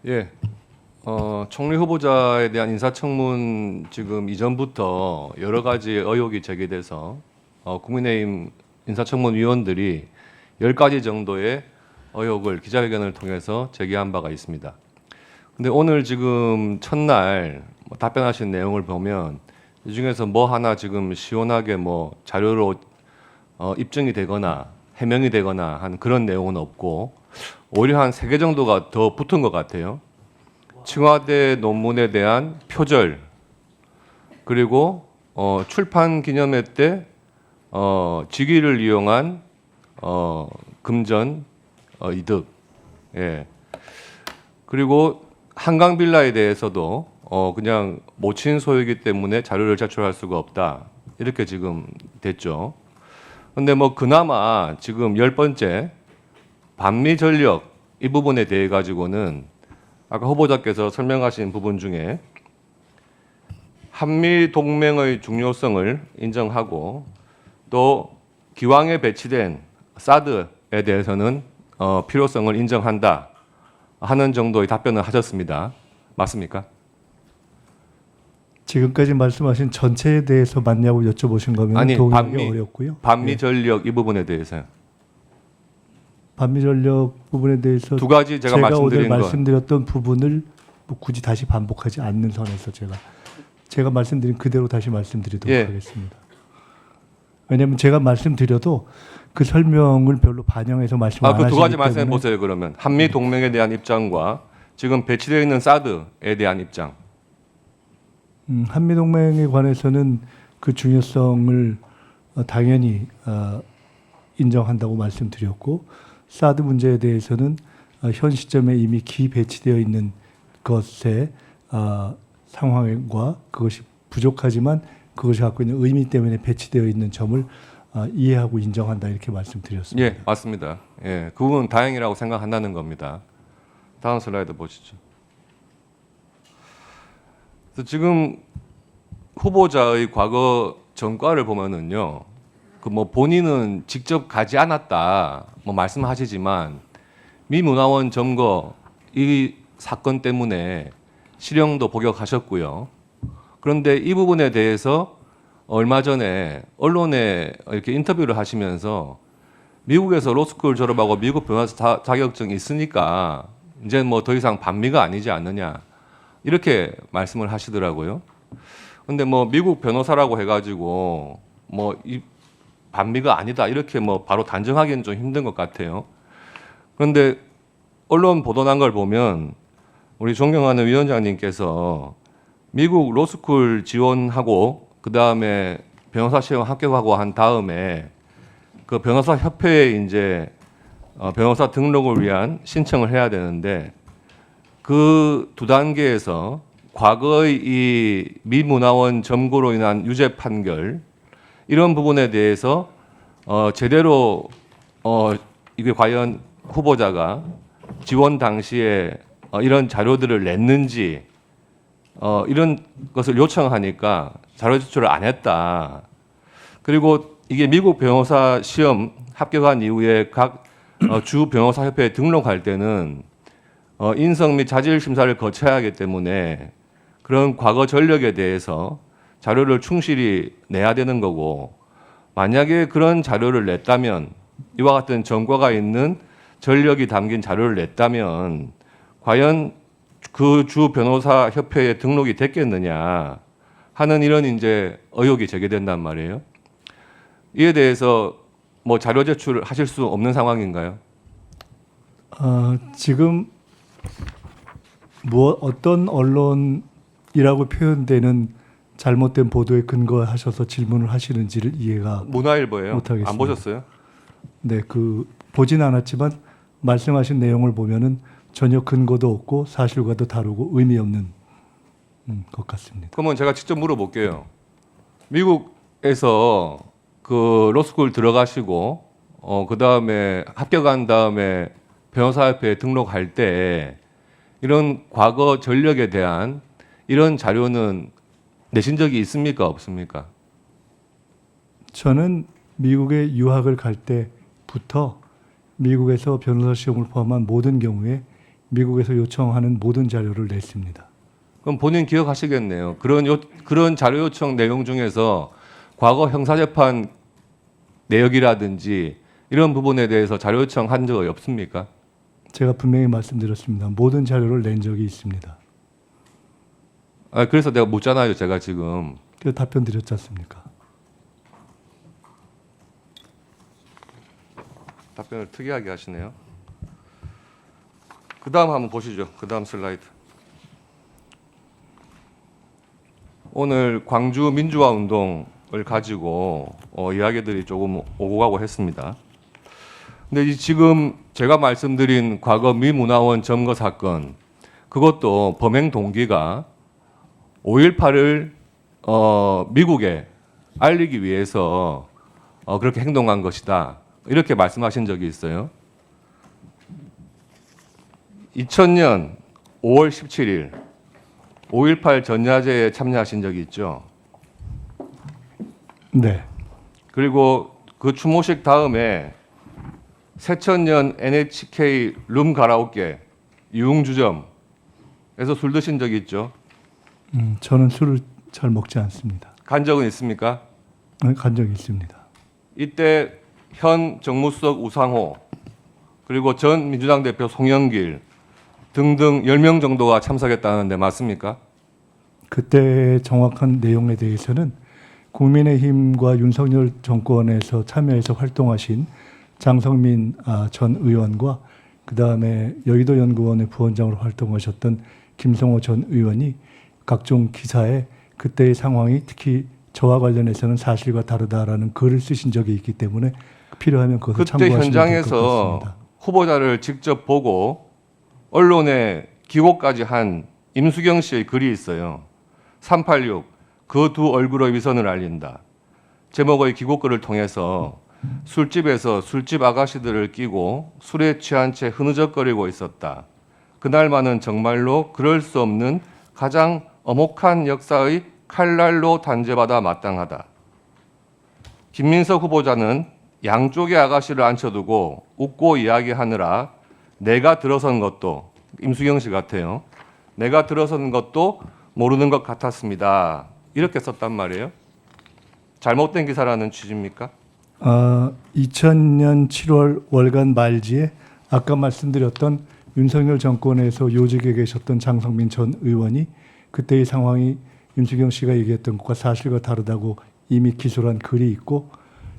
예, 총리 후보자에 대한 인사청문 지금 이전부터 여러 가지 의혹이 제기돼서 국민의힘 인사청문 위원들이 10가지 정도의 의혹을 기자회견을 통해서 제기한 바가 있습니다. 근데 오늘 지금 첫날 답변하신 내용을 보면 이 중에서 뭐 하나 지금 시원하게 뭐 자료로 입증이 되거나 해명이 되거나 한 그런 내용은 없고 오히려 한 3개 정도가 더 붙은 것 같아요. 청와대 논문에 대한 표절, 그리고 출판 기념회 때 직위를 이용한 금전 이득, 예. 그리고 한강 빌라에 대해서도 그냥 모친 소유이기 때문에 자료를 제출할 수가 없다, 이렇게 지금 됐죠. 근데 뭐 그나마 지금 10번째 반미 전력 이 부분에 대해 가지고는 아까 후보자께서 설명하신 부분 중에 한미 동맹의 중요성을 인정하고 또 기왕에 배치된 사드에 대해서는 필요성을 인정한다 하는 정도의 답변을 하셨습니다. 맞습니까? 지금까지 말씀하신 전체에 대해서 맞냐고 여쭤보신 거면 아니, 동의하기 어렵고요. 반미 전력 이 부분에 대해서요. 반미 전력 부분에 대해서 두 가지 제가 오늘 말씀드린 거. 말씀드렸던 부분을 뭐 굳이 다시 반복하지 않는 선에서 제가 말씀드린 그대로 다시 말씀드리도록 예. 하겠습니다. 왜냐하면 제가 말씀드려도 그 설명을 별로 반영해서 말씀 안 그 하시기 두 가지 때문에 말씀해 보세요. 그러면 한미 동맹에 대한 입장과 지금 배치되어 있는 사드에 대한 입장. 한미 동맹에 관해서는 그 중요성을 당연히 인정한다고 말씀드렸고, 사드 문제에 대해서는 현 시점에 이미 기배치되어 있는 것의 상황과 그것이 부족하지만 그것이 갖고 있는 의미 때문에 배치되어 있는 점을 이해하고 인정한다, 이렇게 말씀드렸습니다. 예, 맞습니다. 예, 그 부분 다행이라고 생각한다는 겁니다. 다음 슬라이드 보시죠. 그래서 지금 후보자의 과거 전과를 보면은요, 그 뭐 본인은 직접 가지 않았다 뭐 말씀하시지만 미 문화원 점거 이 사건 때문에 실형도 복역하셨고요. 그런데 이 부분에 대해서 얼마 전에 언론에 이렇게 인터뷰를 하시면서 미국에서 로스쿨 졸업하고 미국 변호사 자격증이 있으니까 이제 뭐 더 이상 반미가 아니지 않느냐, 이렇게 말씀을 하시더라고요. 근데 뭐 미국 변호사라고 해가지고 뭐 이 반미가 아니다 이렇게 뭐 바로 단정하기는 좀 힘든 것 같아요. 그런데 언론 보도 난 걸 보면 우리 존경하는 위원장님께서 미국 로스쿨 지원하고 그 다음에 변호사 시험 합격하고 한 다음에 그 변호사 협회에 이제 변호사 등록을 위한 신청을 해야 되는데 그 두 단계에서 과거의 이 미문화원 점거로 인한 유죄 판결 이런 부분에 대해서 제대로 이게 과연 후보자가 지원 당시에 이런 자료들을 냈는지 이런 것을 요청하니까 자료 제출을 안 했다. 그리고 이게 미국 변호사 시험 합격한 이후에 각 주 변호사 협회에 등록할 때는 인성 및 자질 심사를 거쳐야 하기 때문에 그런 과거 전력에 대해서 자료를 충실히 내야 되는 거고, 만약에 그런 자료를 냈다면, 이와 같은 전과가 있는 전력이 담긴 자료를 냈다면 과연 그 주 변호사 협회에 등록이 됐겠느냐 하는 이런 이제 의혹이 제기된단 말이에요. 이에 대해서 뭐 자료 제출을 하실 수 없는 상황인가요? 지금 어떤 언론이라고 표현되는 잘못된 보도에 근거하셔서 질문을 하시는지를 이해가 문화일보예요. 못하겠습니다. 안 보셨어요? 네, 보진 않았지만 말씀하신 내용을 보면은 전혀 근거도 없고 사실과도 다르고 의미 없는 것 같습니다. 그러면 제가 직접 물어볼게요. 미국에서 그 로스쿨 들어가시고 그 다음에 합격한 다음에 변호사협회에 등록할 때 이런 과거 전력에 대한 이런 자료는 내신 적이 있습니까, 없습니까? 저는 미국에 유학을 갈 때부터 미국에서 변호사 시험을 포함한 모든 경우에 미국에서 요청하는 모든 자료를 냈습니다. 그럼 본인 기억하시겠네요. 그런 자료 요청 내용 중에서 과거 형사재판 내역이라든지 이런 부분에 대해서 자료 요청한 적이 없습니까? 제가 분명히 말씀드렸습니다. 모든 자료를 낸 적이 있습니다. 그래서 내가 묻잖아요. 제가 지금. 그 답변 드렸지 않습니까? 답변을 특이하게 하시네요. 그 다음 한번 보시죠. 그 다음 슬라이드. 오늘 광주 민주화 운동을 가지고 이야기들이 조금 오고 가고 했습니다. 근데 지금 제가 말씀드린 과거 미문화원 점거 사건, 그것도 범행 동기가 5.18을 미국에 알리기 위해서 그렇게 행동한 것이다. 이렇게 말씀하신 적이 있어요. 2000년 5월 17일 5.18 전야제에 참여하신 적이 있죠. 네. 그리고 그 추모식 다음에 새천년 NHK 룸 가라오케 유흥주점에서 술 드신 적이 있죠. 저는 술을 잘 먹지 않습니다. 간 적은 있습니까? 간 적이 있습니다. 이때 현 정무수석 우상호 그리고 전 민주당 대표 송영길 등등 10명 정도가 참석했다는데 맞습니까? 그때 정확한 내용에 대해서는 국민의힘과 윤석열 정권에서 참여해서 활동하신 장성민 전 의원과 그다음에 여의도 연구원의 부원장으로 활동하셨던 김성호 전 의원이 각종 기사에 그때의 상황이 특히 저와 관련해서는 사실과 다르다라는 글을 쓰신 적이 있기 때문에 필요하면 그것을 그때 참고하시면 될 것 현장에서 같습니다. 후보자를 직접 보고 언론에 기고까지 한 임수경 씨의 글이 있어요. 386 그 두 얼굴의 위선을 알린다. 제목의 기고글을 통해서 술집에서 술집 아가씨들을 끼고 술에 취한 채 흐느적거리고 있었다. 그날만은 정말로 그럴 수 없는 가장 엄혹한 역사의 칼날로 단죄받아 마땅하다. 김민석 후보자는 양쪽의 아가씨를 앉혀두고 웃고 이야기하느라 내가 들어선 것도 임수경 씨 같아요. 내가 들어선 것도 모르는 것 같았습니다. 이렇게 썼단 말이에요. 잘못된 기사라는 취지입니까? 2000년 7월 월간 말지에 아까 말씀드렸던 윤석열 정권에서 요직에 계셨던 장성민 전 의원이 그때의 상황이 윤수경 씨가 얘기했던 것과 사실과 다르다고 이미 기술한 글이 있고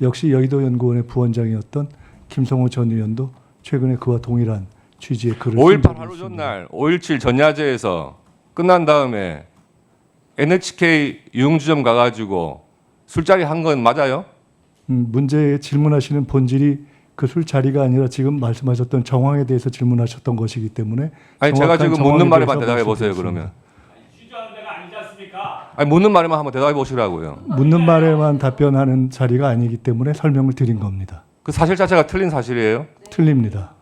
역시 여의도 연구원의 부원장이었던 김성호 전 의원도 최근에 그와 동일한 취지의 글을 5.18 하루 전날 5.17 전야제에서 끝난 다음에 NHK 유흥주점 가가지고 술자리 한 건 맞아요? 문제에 질문하시는 본질이 그 술자리가 아니라 지금 말씀하셨던 정황에 대해서 질문하셨던 것이기 때문에 아니 제가 정확한 지금 묻는 정황에 말에만 대해서 대답해 보세요. 말씀드리겠습니다. 그러면 취조하는 데가 아니지 않습니까? 아니 묻는 말에만 한번 대답해 보시라고요. 묻는 말에만 답변하는 자리가 아니기 때문에 설명을 드린 겁니다. 그 사실 자체가 틀린 사실이에요. 틀립니다.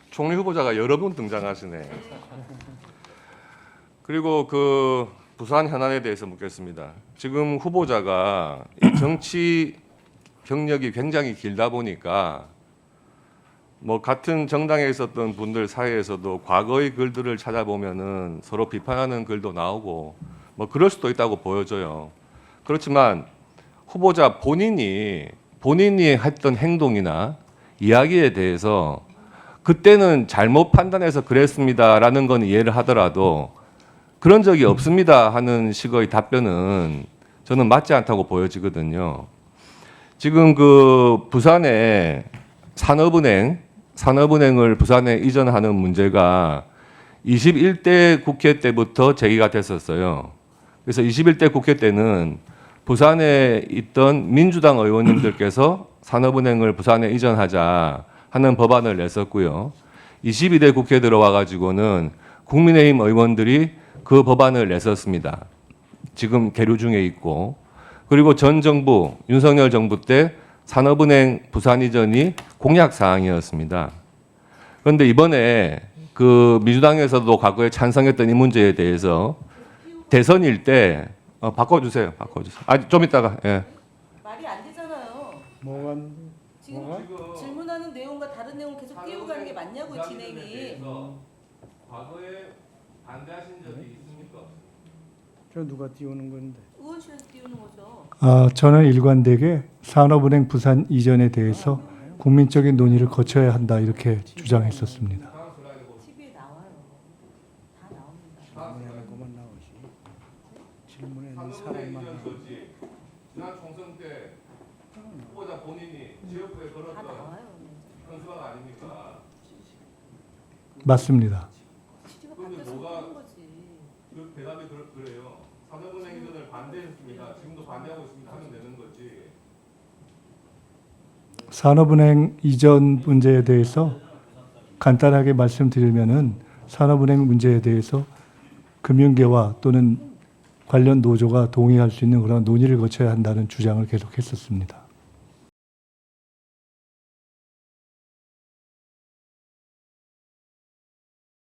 총리 후보자가 여러 분 등장하시네. 그리고 그 부산 현안에 대해서 묻겠습니다. 지금 후보자가 이 정치 경력이 굉장히 길다 보니까 뭐 같은 정당에 있었던 분들 사이에서도 과거의 글들을 찾아보면은 서로 비판하는 글도 나오고 뭐 그럴 수도 있다고 보여져요. 그렇지만 후보자 본인이 했던 행동이나 이야기에 대해서 그때는 잘못 판단해서 그랬습니다라는 건 이해를 하더라도 그런 적이 없습니다 하는 식의 답변은 저는 맞지 않다고 보여지거든요. 지금 그 부산에 산업은행을 부산에 이전하는 문제가 21대 국회 때부터 제기가 됐었어요. 그래서 21대 국회 때는 부산에 있던 민주당 의원님들께서 산업은행을 부산에 이전하자 하는 법안을 냈었고요. 22대 국회에 들어와 가지고는 국민의힘 의원들이 그 법안을 냈었습니다. 지금 계류 중에 있고 그리고 전 정부 윤석열 정부 때 산업은행 부산 이전이 공약 사항이었습니다. 그런데 이번에 그 민주당에서도 과거에 찬성했던 이 문제에 대해서 대선일 때 바꿔주세요. 좀 이따가 예. 말이 안 되잖아요. 뭐가 지금 질문하는 내용과 다른 내용 계속 띄워가는 게 맞냐고 진행이. 과거에 반대하신 적이 있습니까? 저 누가 띄우는 건데? 의원실에서 띄우는 거죠. 저는 일관되게 산업은행 부산 이전에 대해서 국민적인 논의를 거쳐야 한다 이렇게 주장했었습니다. TV에 나와요. 다 나옵니다. 질문하는 것만 나오지. 질문에는 사람만 나오지. 지난 총선 때 후보자 본인이 지역구에 다 걸었던 나와요. 현수막 아닙니까? 맞습니다. 취지가 근데 바뀌어서 뭐가- 그런 거지. 그 대답이 그래요. 산업은행 이전을 반대했습니다. 지금도 반대하고 있습니다. 하면 되는 거지. 산업은행 이전 문제에 대해서 간단하게 말씀드리면은 산업은행 문제에 대해서 금융계와 또는 관련 노조가 동의할 수 있는 그런 논의를 거쳐야 한다는 주장을 계속했었습니다.